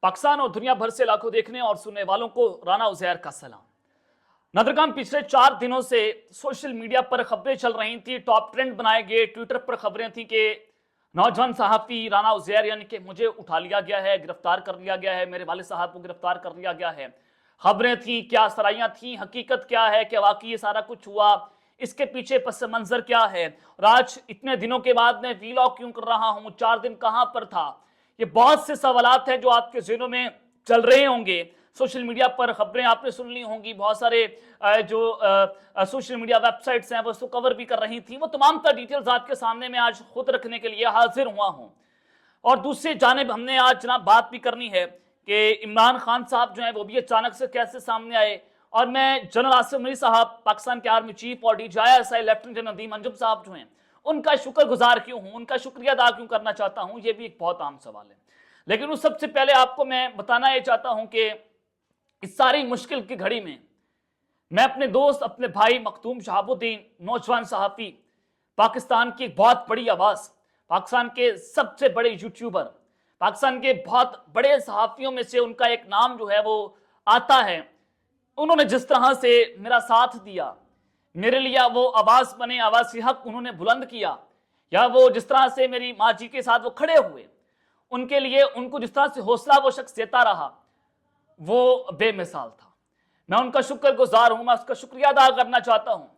पाकिस्तान और दुनिया भर से लाखों देखने और सुनने वालों को राना उज़ैर का सलाम। नदरगाम पिछले 4 दिनों से सोशल मीडिया पर खबरें चल रही थी, टॉप ट्रेंड बनाए गए, ट्विटर पर खबरें थी कि नौजवान सहाफ़ी राना उज़ैर यानी कि मुझे उठा लिया गया है, गिरफ्तार कर लिया गया है, मेरे वालिद साहब को गिरफ्तार कर लिया गया है। खबरें थी, क्या सराइयाँ थी, हकीकत क्या है, क्या वाकई ये सारा कुछ हुआ, इसके पीछे पस मंजर क्या है, और आज इतने दिनों के बाद मैं वीलॉग क्यों कर रहा हूँ, 4 दिन कहाँ पर था। ये बहुत से सवालात हैं जो आपके ज़हनों में चल रहे होंगे। सोशल मीडिया पर खबरें आपने सुन ली होंगी, बहुत सारे जो सोशल मीडिया वेबसाइट्स हैं वो उसको कवर भी कर रही थी। वो तमाम तर डिटेल्स आपके सामने मैं आज खुद रखने के लिए हाजिर हुआ हूँ। और दूसरी जानिब हमने आज जनाब बात भी करनी है कि इमरान खान साहब जो हैं वो भी अचानक से कैसे सामने आए, और मैं जनरल आसिफ मरी साहब पाकिस्तान के आर्मी चीफ और DGI lieutenant general Nadeem Anjum साहब जो हैं उनका शुक्रगुजार क्यों हूँ, उनका शुक्रिया अदा क्यों करना चाहता हूँ, ये भी एक बहुत आम सवाल है। लेकिन उस सबसे पहले आपको मैं बताना ये चाहता हूँ कि इस सारी मुश्किल की घड़ी में मैं अपने दोस्त, अपने भाई मखदूम शहाबुद्दीन, नौजवान सहाफ़ी, पाकिस्तान की एक बहुत बड़ी आवाज़, पाकिस्तान के सबसे बड़े यूट्यूबर, पाकिस्तान के बहुत बड़े सहाफ़ियों में से उनका एक नाम जो है वो आता है। उन्होंने जिस तरह से मेरा साथ दिया, मेरे लिए वो आवाज़ बने, आवाज़ हक उन्होंने बुलंद किया, या वो जिस तरह से मेरी माँ जी के साथ वो खड़े हुए, उनके लिए उनको जिस तरह से हौसला वो शख्स देता रहा, वो बेमिसाल था। मैं उनका शुक्रगुजार हूँ, मैं उसका शुक्रिया अदा करना चाहता हूँ।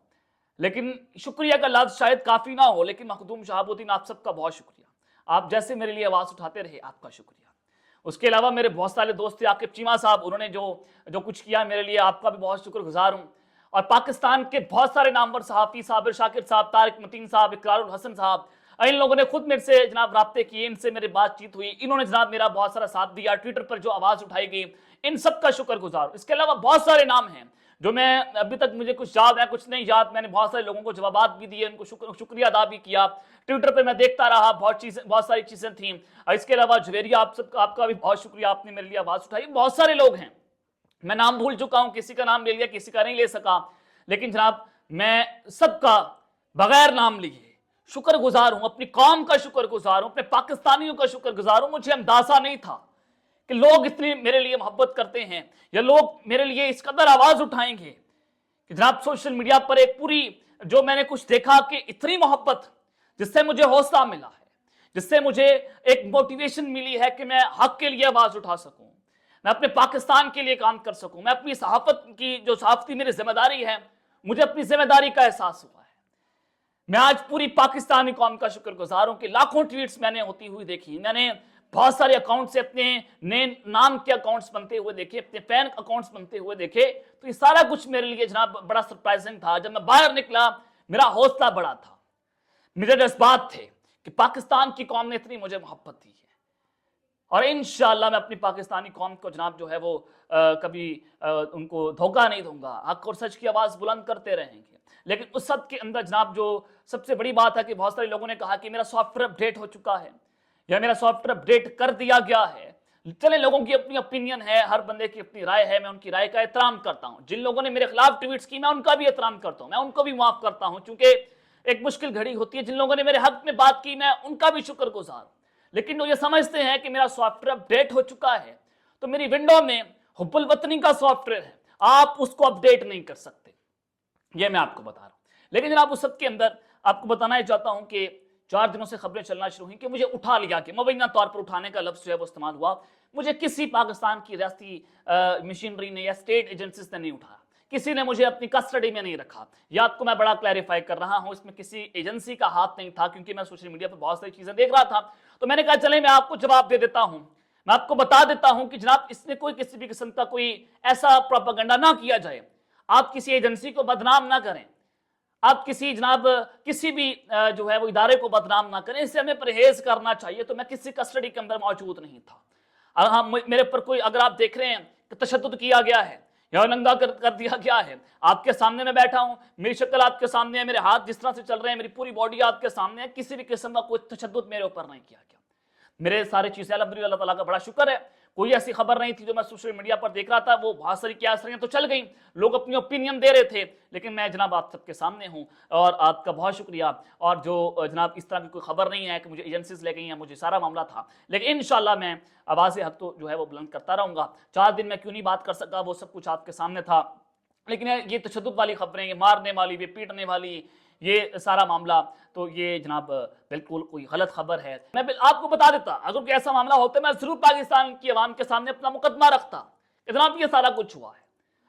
लेकिन शुक्रिया का लफ्ज़ शायद काफ़ी ना हो, लेकिन मखदूम शहाबुद्दीन आप सबका बहुत शुक्रिया। आप जैसे मेरे लिए आवाज़ उठाते रहे, आपका शुक्रिया। उसके अलावा मेरे बहुत सारे दोस्त थे, आकिब चीमा साहब, उन्होंने जो कुछ किया मेरे लिए, आपका भी बहुत शुक्रगुजार हूँ। और पाकिस्तान के बहुत सारे नामवर सहाफ़ी, साबिर शाकिर साहब, तारिक मतीन साहब, इकरारुल हसन साहब, इन लोगों ने खुद मेरे से जनाब राब्ते किए, इनसे मेरी बातचीत हुई, इन्होंने जनाब मेरा बहुत सारा साथ दिया, ट्विटर पर जो आवाज़ उठाई गई, इन सब का शुक्रगुजार। इसके अलावा बहुत सारे नाम हैं जो मैं अभी तक मुझे कुछ याद है, कुछ नहीं याद। मैंने बहुत सारे लोगों को जवाबात भी दिए, उनको शुक्रिया अदा भी किया। ट्विटर पे मैं देखता रहा, बहुत सारी चीज़ें थी। इसके अलावा जवेरिया, आपका भी बहुत शुक्रिया, आपने मेरे लिए आवाज़ उठाई। बहुत सारे लोग हैं, मैं नाम भूल चुका हूँ, किसी का नाम ले लिया, किसी का नहीं ले सका, लेकिन जनाब मैं सबका बगैर नाम लिए शुक्रगुजार हूँ, अपनी कौम का शुक्रगुजार हूँ, अपने पाकिस्तानियों का शुक्रगुजार हूँ। मुझे अंदाजा नहीं था कि लोग इतनी मेरे लिए मोहब्बत करते हैं, या लोग मेरे लिए इस कदर आवाज़ उठाएंगे कि जनाब सोशल मीडिया पर एक पूरी जो मैंने कुछ देखा कि इतनी मोहब्बत, जिससे मुझे हौसला मिला है, जिससे मुझे एक मोटिवेशन मिली है कि मैं हक के लिए आवाज़ उठा सकूं, मैं अपने पाकिस्तान के लिए काम कर सकूं, मैं अपनी सहाफ़त की जो सहाफ़ती मेरी जिम्मेदारी है, मुझे अपनी जिम्मेदारी का एहसास हुआ है। मैं आज पूरी पाकिस्तानी कौम का शुक्रगुजार हूं कि लाखों ट्वीट्स मैंने होती हुई देखी, मैंने बहुत सारे अकाउंट से अपने नए नाम के अकाउंट्स बनते हुए देखे, अपने फैन अकाउंट्स बनते हुए देखे। तो ये सारा कुछ मेरे लिए जनाब बड़ा सरप्राइजिंग था। जब मैं बाहर निकला, मेरा हौसला बड़ा था, मेरे जज्बात थे कि पाकिस्तान की कौम ने इतनी मुझे मोहब्बत दी है, और इंशाअल्लाह मैं अपनी पाकिस्तानी कौम को जनाब जो है वो कभी उनको धोखा नहीं दूंगा, हक और सच की आवाज़ बुलंद करते रहेंगे। लेकिन उस सब के अंदर जनाब जो सबसे बड़ी बात है कि बहुत सारे लोगों ने कहा कि मेरा सॉफ्टवेयर अपडेट हो चुका है, या मेरा सॉफ्टवेयर अपडेट कर दिया गया है। चले, लोगों की अपनी ओपिनियन है, हर बंदे की अपनी राय है, मैं उनकी राय का एहतराम करता हूं। जिन लोगों ने मेरे खिलाफ ट्वीट्स की, मैं उनका भी एहतराम करता हूं, मैं उनको भी माफ़ करता हूं, क्योंकि एक मुश्किल घड़ी होती है। जिन लोगों ने मेरे हक में बात की, मैं उनका भी शुक्रगुजार हूं। लेकिन जो ये समझते हैं कि मेरा सॉफ्टवेयर अपडेट हो चुका है, तो मेरी विंडो में हुब्बुल वतनी का सॉफ्टवेयर है, आप उसको अपडेट नहीं कर सकते, ये मैं आपको बता रहा हूं। लेकिन जनाब उस सब के अंदर आपको बताना चाहता हूं कि 4 दिनों से खबरें चलना शुरू हुई कि मुझे उठा लिया गया। मुबैना तौर पर उठाने का लफ्ज़ जो है वो इस्तेमाल हुआ। मुझे किसी पाकिस्तान की रियासती मशीनरी ने या स्टेट एजेंसीज ने नहीं उठाया, किसी ने मुझे अपनी कस्टडी में नहीं रखा। ये आपको मैं बड़ा क्लैरिफाई कर रहा हूँ, इसमें किसी एजेंसी का हाथ नहीं था, क्योंकि मैं सोशल मीडिया पर बहुत सारी चीज़ें देख रहा था। तो मैंने कहा चले मैं आपको जवाब दे देता हूँ, मैं आपको बता देता हूँ कि जनाब इसमें कोई किसी भी किस्म का कोई ऐसा प्रोपेगेंडा ना किया जाए, आप किसी एजेंसी को बदनाम ना करें, आप किसी भी जो है वो इदारे को बदनाम ना करें, इससे हमें परहेज करना चाहिए। तो मैं किसी कस्टडी के अंदर मौजूद नहीं था। हाँ, मेरे पर कोई, अगर आप देख रहे हैं कि तशद्दुद किया गया है या नंगा कर दिया गया है, आपके सामने मैं बैठा हूं, मेरी शक्ल आपके सामने है, मेरे हाथ जिस तरह से चल रहे हैं, मेरी पूरी बॉडी आपके सामने है, किसी भी किस्म का कोई तशद्दुद मेरे ऊपर नहीं किया गया। मेरे सारी चीज़ें अल्हम्दुलिल्लाह, अल्लाह ताला का बड़ा शुक्र है, कोई ऐसी खबर नहीं थी जो मैं सोशल मीडिया पर देख रहा था, वो बहुत सारी क्या असरियाँ तो चल गई, लोग अपनी ओपिनियन दे रहे थे, लेकिन मैं जनाब आप सबके सामने हूँ और आपका बहुत शुक्रिया। और जो जनाब इस तरह की कोई खबर नहीं है कि मुझे एजेंसीज ले गई हैं, मुझे सारा मामला था, लेकिन इंशाल्लाह मैं आवाज़ हक तो जो है वो बुलंद करता रहूँगा। 4 दिन मैं क्यों नहीं बात कर सका, वो सब कुछ आपके सामने था, लेकिन ये तशद्दुद वाली खबरें, ये मारने वाली, ये पीटने वाली, ये सारा मामला, तो ये जनाब बिल्कुल कोई गलत खबर है। मैं आपको बता देता, अगर कोई ऐसा मामला होता मैं ज़रूर पाकिस्तान की आवाम के सामने अपना मुकदमा रखता कि जनाब ये सारा कुछ हुआ है।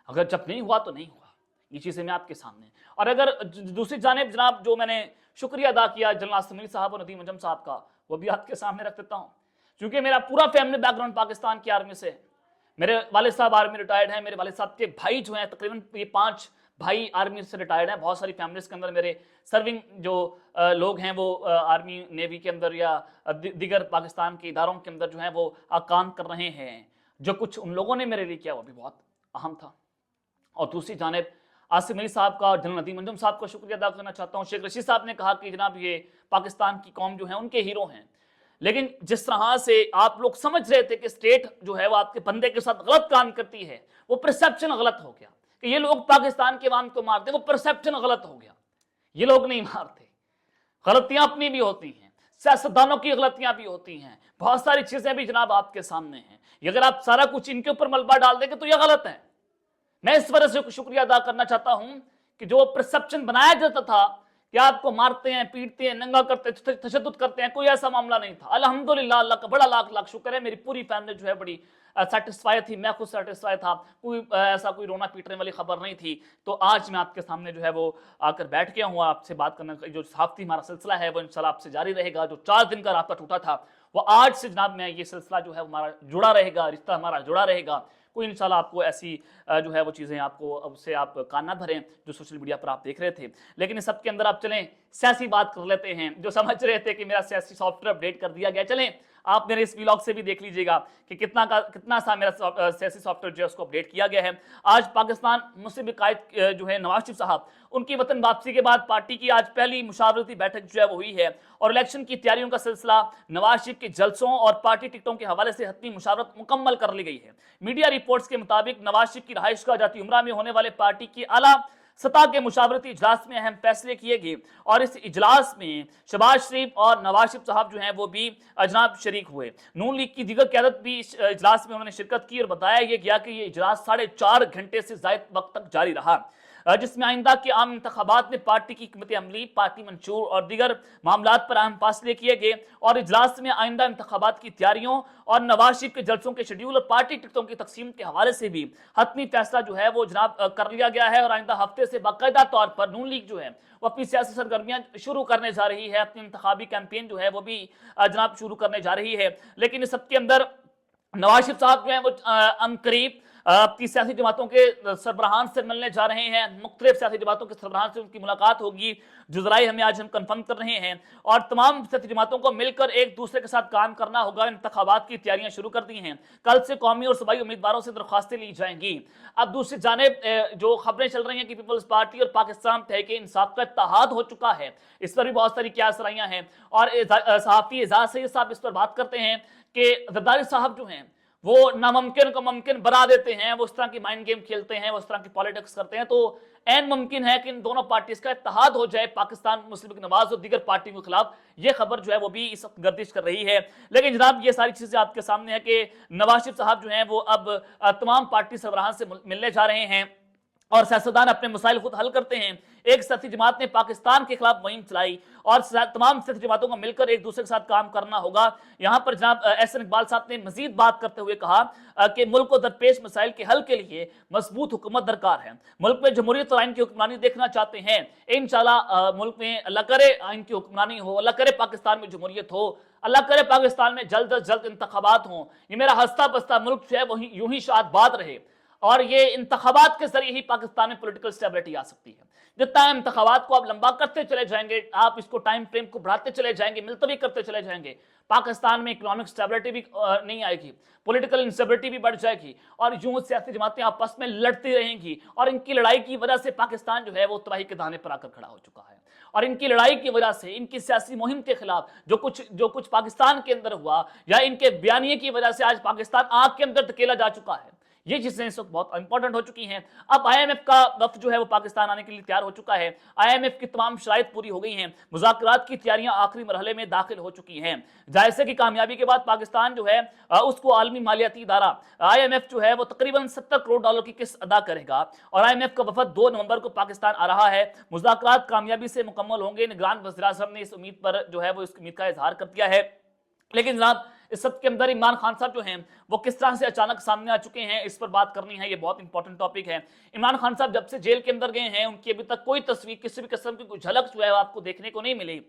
अगर जब नहीं हुआ तो नहीं हुआ, ये चीज़ें मैं आपके सामने। और अगर दूसरी जानिब जनाब जो मैंने शुक्रिया अदा किया जनरल आसिम साहब और नदीम अंजम साहब का, वो भी आपके सामने रख देता हूँ, क्योंकि मेरा पूरा फैमिली बैकग्राउंड पाकिस्तान की आर्मी से। मेरे वालिद साहब आर्मी रिटायर्ड हैं, मेरे वालिद साहब के भाई जो हैं तकरीबन ये 5 भाई आर्मी से रिटायर्ड हैं। बहुत सारी फैमिलीज के अंदर मेरे सर्विंग जो लोग हैं वो आर्मी नेवी के अंदर या दीगर पाकिस्तान के इदारों के अंदर जो है वो काम कर रहे हैं। जो कुछ उन लोगों ने मेरे लिए किया वो भी बहुत अहम था। और दूसरी जानिब आसिम अली साहब का, जनरल नदीम अंजुम साहब का शुक्रिया अदा करना चाहता हूँ। शेख रशीद साहब ने कहा कि जनाब ये पाकिस्तान की कौम जो है उनके हीरो हैं, लेकिन जिस तरह से आप लोग समझ रहे थे कि स्टेट जो है वो आपके बंदे के साथ गलत काम करती है, वो परसेप्शन गलत हो गया कि ये लोग पाकिस्तान के अवाम को मारते, वो परसेप्शन गलत हो गया। ये लोग नहीं मारते, गलतियां अपनी भी होती हैं, सियासतदानों की गलतियां भी होती हैं, बहुत सारी चीजें भी जनाब आपके सामने हैं। अगर आप सारा कुछ इनके ऊपर मलबा डाल देंगे तो यह गलत है। मैं इस वजह से शुक्रिया अदा करना चाहता हूं कि जो परसेप्शन बनाया जाता था कि आपको मारते हैं, पीटते हैं, नंगा करते हैं, तशद्दुद करते हैं, कोई ऐसा मामला नहीं था। अल्हम्दुलिल्लाह, अल्लाह का बड़ा लाख लाख शुक्र है, मेरी पूरी फैमिली जो है बड़ी सेटिस्फाई थी, मैं खुद सेटिस्फाई था, कोई ऐसा कोई रोना पीटने वाली खबर नहीं थी। तो आज मैं आपके सामने जो है वो आकर बैठ गया हूँ, आपसे बात करने का जो सहाफ़ती हमारा सिलसिला है वो इंशाल्लाह आपसे जारी रहेगा। जो 4 दिन का रास्ता टूटा था वो आज से जनाब में ये सिलसिला जो है हमारा जुड़ा रहेगा, रिश्ता हमारा जुड़ा रहेगा। कोई इंशाल्लाह आपको ऐसी जो है वो चीज़ें आपको उससे आप कान ना भरें जो सोशल मीडिया पर आप देख रहे थे। लेकिन इस सब के अंदर आप चलें सियासी बात कर लेते हैं। जो समझ रहे थे कि मेरा सियासी सॉफ्टवेयर अपडेट कर दिया गया, चलें आप मेरे इस व्लॉग से भी देख लीजिएगा कि कितना सा मेरा सियासी सॉफ्टवेयर जो है उसको अपडेट किया गया है। आज पाकिस्तान मुस्लिम कायद जो है नवाज शरीफ साहब, उनकी वतन वापसी के बाद पार्टी की आज पहली मुशावरती बैठक जो है वो हुई है और इलेक्शन की तैयारियों का सिलसिला, नवाज शरीफ के जलसों और पार्टी टिकटों के हवाले से हतमी मुशावरत मुकम्मल कर ली गई है। मीडिया रिपोर्ट्स के मुताबिक नवाज शरीफ की रहायशगाह जाती उमरा में होने वाले पार्टी की आला सतह के मुशावरती इजलास में अहम फैसले किए गए और इस इजलास में शहबाज शरीफ और नवाज शरीफ साहब जो हैं वो भी जनाब शरीक हुए। नून लीग की दीगर क़यादत भी इस इजलास में उन्होंने शिरकत की और बताया यह गया कि ये इजलास 4.5 घंटे से ज़ायद वक्त तक जारी रहा, जिसमें आइंदा के आम इंतखाबात में पार्टी की हिकमत अमली, पार्टी मंशूर और दीगर मामलात पर अहम फैसले किए गए और इजलास में आइंदा इंतखाबात की तैयारियों और नवाज शरीफ के जलसों के शेड्यूल और पार्टी टिकटों की तकसीम के हवाले से भी हतमी फैसला जो है वो जनाब कर लिया गया है और आइंदा हफ्ते से बाकायदा तौर पर नून लीग जो है वो अपनी सियासी सरगर्मियां शुरू करने जा रही है, अपनी इंतखाबी कैंपेन जो है वो भी जनाब शुरू करने जा रही है। लेकिन इस सबके अंदर नवाज शरीफ साहब जो है वो अनकरीब अपनी सियासी जमातों के सरबराहान से मिलने जा रहे हैं। मुख्तलिफ सियासी जमातों के सरबराहान से उनकी मुलाकात होगी, जो ज़राए हमें आज हम कन्फर्म कर रहे हैं, और तमाम सियासी जमातों को मिलकर एक दूसरे के साथ काम करना होगा। इंतखाबात की तैयारियां शुरू कर दी हैं, कल से कौमी और सूबाई उम्मीदवारों से दरख्वास्तें ली जाएंगी। अब दूसरी जानिब जो खबरें चल रही हैं कि पीपल्स पार्टी और पाकिस्तान तहरीक इंसाफ का इत्तेहाद हो चुका है, इस पर भी बहुत सारी क्या सराहियां हैं और सहाफ़ी एजाज सईद साहब इस पर बात करते हैं कि जरदारी साहब जो हैं वो नामुमकिन को मुमकिन बना देते हैं, वो इस तरह की माइंड गेम खेलते हैं, वो इस तरह की पॉलिटिक्स करते हैं। तो ऐन मुमकिन है कि इन दोनों पार्टीज का इत्तेहाद हो जाए पाकिस्तान मुस्लिम लीग नवाज और दीगर पार्टियों के खिलाफ। ये खबर जो है वो भी इस वक्त गर्दिश कर रही है। लेकिन जनाब ये सारी चीजें आपके सामने है कि नवाज शरीफ साहब जो हैं वो अब तमाम पार्टी सरबराहान से मिलने जा रहे हैं और सियासतदान अपने मसाइल खुद हल करते हैं। एक सियासी जमात ने पाकिस्तान के खिलाफ मुहिम चलाई और तमाम सियासी जमातों को मिलकर एक दूसरे के साथ काम करना होगा। यहाँ पर जनाब एहसन इकबाल साहब ने मजीद बात करते हुए कहा कि मुल्क को दरपेश मसाइल के हल के लिए मजबूत हुकूमत दरकार है। मुल्क में जमहूरियत और आइन की हुक्मरानी देखना चाहते हैं। इंशाल्लाह मुल्क में अल्लाह करे आइन की हुक्मरानी हो, अल्लाह करे पाकिस्तान में जमहूरियत हो, अल्लाह करे पाकिस्तान में जल्द अज जल्द इंतखाबात हों। ये मेरा हंसता बसता मुल्क जो है वही यूं ही शादबाद रहे और ये इंतखाबात के जरिए ही पाकिस्तान में पॉलिटिकल स्टेबिलिटी आ सकती है। जितना इंतखाबात को आप लंबा करते चले जाएंगे, आप इसको टाइम फ्रेम को बढ़ाते चले जाएंगे, मुलतवी करते चले जाएंगे, पाकिस्तान में इकोनॉमिक स्टेबिलिटी भी नहीं आएगी, पॉलिटिकल इंस्टेबिलिटी भी बढ़ जाएगी और यूं सियासी जमातें आपस में लड़ती रहेंगी और इनकी लड़ाई की वजह से पाकिस्तान जो है वो तबाही के दाने पर आकर खड़ा हो चुका है। اور ان کی لڑائی کی وجہ سے، ان کی سیاسی مہم کے خلاف جو کچھ پاکستان کے اندر ہوا، یا ان کے بیانیے کی وجہ سے آج پاکستان آگ کے اندر دھکیلا جا چکا ہے، یہ چیزیں اس وقت بہت امپورٹنٹ ہو چکی ہیں۔ اب آئی ایم ایف کا وفد جو ہے وہ پاکستان آنے کے لیے تیار ہو چکا ہے، آئی ایم ایف کی تمام شرائط پوری ہو گئی ہیں، مذاکرات کی تیاریاں آخری مرحلے میں داخل ہو چکی ہیں۔ جائزے کی کامیابی کے بعد پاکستان جو ہے اس کو عالمی مالیاتی ادارہ آئی ایم ایف جو ہے وہ تقریباً $70 کروڑ کی قسط ادا کرے گا، اور آئی ایم ایف کا وفد 2 نومبر کو پاکستان آ رہا ہے۔ مذاکرات کامیابی سے مکمل ہوں گے، نگران وزیر اعظم نے اس امید پر جو ہے وہ اس امید کا اظہار کر دیا ہے۔ لیکن جناب اس سب کے اندر عمران خان صاحب جو ہیں وہ کس طرح سے اچانک سامنے آ چکے ہیں، اس پر بات کرنی ہے، یہ بہت امپورٹنٹ ٹاپک ہے۔ عمران خان صاحب جب سے جیل کے اندر گئے ہیں، ان کی ابھی تک کوئی تصویر، کسی بھی قسم کی کوئی جھلک جو ہے آپ کو دیکھنے کو نہیں ملی۔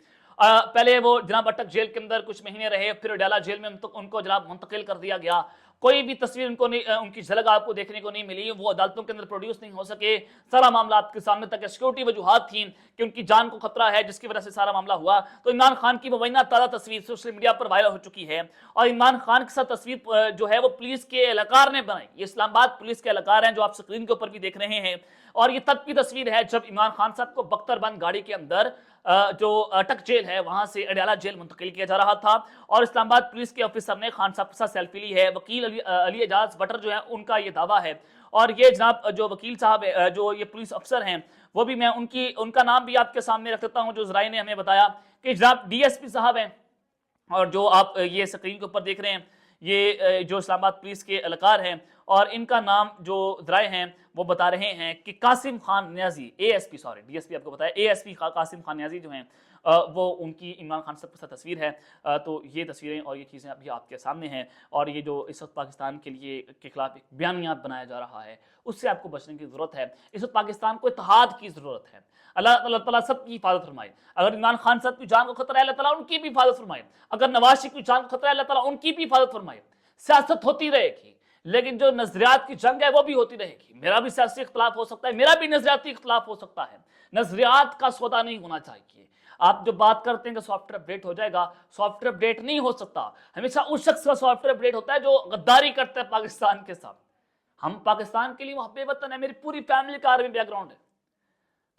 پہلے وہ جناب اٹک جیل کے اندر کچھ مہینے رہے، پھر اڈیالہ جیل میں ان کو جناب منتقل کر دیا گیا، کوئی بھی تصویر ان کی جھلک آپ کو دیکھنے کو نہیں ملی، وہ عدالتوں کے اندر پروڈیوس نہیں ہو سکے، سارا معاملہ آپ کے سامنے تک سیکورٹی وجوہات تھیں کہ ان کی جان کو خطرہ ہے، جس کی وجہ سے سارا معاملہ ہوا۔ تو عمران خان کی مبینہ تازہ تصویر سوشل میڈیا پر وائرل ہو چکی ہے، اور عمران خان کے ساتھ تصویر جو ہے وہ پولیس کے اہلکار نے بنائی، یہ اسلام آباد پولیس کے اہلکار ہیں جو آپ سکرین کے اوپر بھی دیکھ رہے ہیں، اور یہ تب کی تصویر ہے جب عمران خان صاحب کو بختر بند گاڑی کے اندر جو اٹک جیل ہے وہاں سے اڈیالہ جیل منتقل کیا جا رہا تھا، اور اسلام آباد پولیس کے آفیسر نے خان صاحب کے ساتھ سیلفی لی ہے۔ وکیل علی اعجاز بٹر جو ہے ان کا یہ دعویٰ ہے، اور یہ جناب جو وکیل صاحب جو یہ پولیس افسر ہیں وہ بھی میں ان کا نام بھی آپ کے سامنے رکھ دیتا ہوں، جو ذرائع نے ہمیں بتایا کہ جناب ڈی ایس پی صاحب ہیں، اور جو آپ یہ سکرین کے اوپر دیکھ رہے ہیں یہ جو اسلام آباد پولیس کے اہلکار ہیں، اور ان کا نام جو ذرائع ہیں وہ بتا رہے ہیں کہ Qasim Khan Niazi, A S P D S P آپ کو بتایا، A S P Qasim Khan Niazi جو ہیں وہ ان کی عمران خان صاحب کے ساتھ تصویر ہے۔ تو یہ تصویریں اور یہ چیزیں ابھی آپ کے سامنے ہیں، اور یہ جو اس وقت پاکستان کے خلاف ایک بیانیہ بنایا جا رہا ہے، اس سے آپ کو بچنے کی ضرورت ہے۔ اس وقت پاکستان کو اتحاد کی ضرورت ہے۔ اللہ تعالیٰ سب کی حفاظت فرمائے۔ اگر عمران خان صاحب کی جان کو خطرہ ہے، اللہ تعالیٰ ان کی بھی حفاظت فرمائے۔ اگر نواز شریف کی جان کو خطرہ ہے، اللہ تعالیٰ ان کی بھی حفاظت فرمائے۔ سیاست ہوتی رہے گی، لیکن جو نظریات کی جنگ ہے وہ بھی ہوتی رہے گی۔ میرا بھی سیاسی اختلاف ہو سکتا ہے، میرا بھی نظریاتی اختلاف ہو سکتا ہے، نظریات کا سودا نہیں ہونا چاہیے۔ آپ جو بات کرتے ہیں کہ سافٹ ویئر اپڈیٹ ہو جائے گا، سافٹ ویئر اپڈیٹ نہیں ہو سکتا۔ ہمیشہ اس شخص کا سافٹ ویئر اپڈیٹ ہوتا ہے جو غداری کرتا ہے پاکستان کے ساتھ۔ ہم پاکستان کے لیے محب وطن ہے، میری پوری فیملی کا آرمی بیک گراؤنڈ ہے،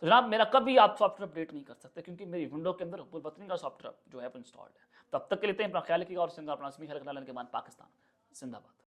تو جناب میرا کبھی آپ سافٹ ویئر اپڈیٹ نہیں کر سکتے، کیونکہ میری ونڈو کے اندر حب الوطنی کا سافٹ ویئر جو ہے انسٹالڈ ہے۔ تب تک کے لیے اپنا خیال رکھیے گا، اور اپنا اسمی خیال رکھنا، کے بعد پاکستان زندہ باد۔